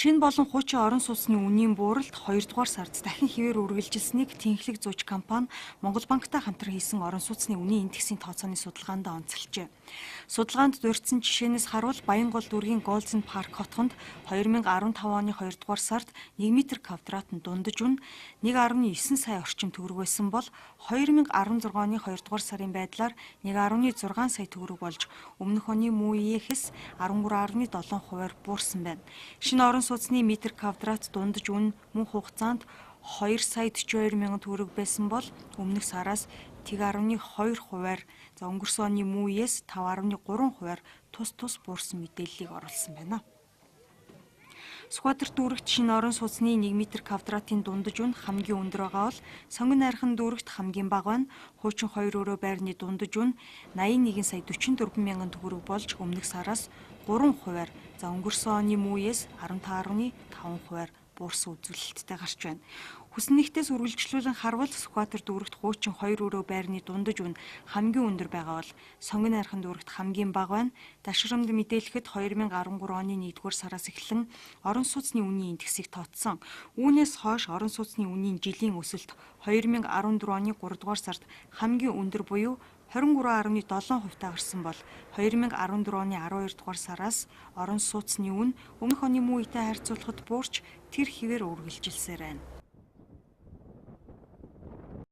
Шинэ болон хуучин орон сууцны үнийн бууралд 2-р сард дахин хэвээр үргэлжилсэнийг Тэнхлэг зууч компани Монгол банктай хамтран хийсэн орон сууцны үнийн индексийн тооцооны судалгаанд онцолжээ. Судалгаанд дурдсан жишээнээс харуул Баянгол дүүргийн Голден парк хотхонд 2015 оны 2-р сард 1 м квадратын дундаж үн 1.9 сая орчим төгрөг байсан бол 2016 оны 2-р сарын байдлаар 1.6 сая төгрөг болж өмнөх оны мөн үеэхээс 13.7% буурсан байна. Шинэ орон сууцны метр квадрат дундаж үн мөн хугацаанд 2 сая 42 мянган төгрөг байсан бол өмнөх сараас 1.2%-аар өнгөрсөн оны мөн үеэс 5.3%-аар тус буурсан мэдээллийг оруулсан байна. Сүхбаатар дүүрэгт шинэ орон сууцны 1 м квадратын дундаж үн хамгийн өндөр байгаа бол Сонгон найрхан дүүрэгт хамгийн бага байна. Хуучин 2 өрөө байрны дундаж үн 81 сая 44 мянган төгрөг болж өмнөх сараас 3%-аар өнгөрсөн оны мөн үеэс 15.5%-аар буурсан үзүүлэлттэй гарч байна. Хүссэн нэгтээс үргэлжлүүлэн харвал Сүхбаатар дүүрэгт хуучин 2 өрөө байрны дундаж үн хамгийн өндөр байгаа бол Сонгон найрхан дүүрэгт хамгийн бага байна. Дашрамд мэдээлэхэд 2013 оны 1-р сараас эхлэн орон сууцны үнийн индексийг тооцсон. Үүнээс хойш орон сууцны үнийн жилийн өсөлт 2014 оны 3-р сард хамгийн өндөр буюу 23.7% гарсан бол 2014 оны 12-р сараас орон сууцны үн өмнөх оны мөн үетэй харьцуулахад буурч тэр хэвээр үргэлжилсээр байна.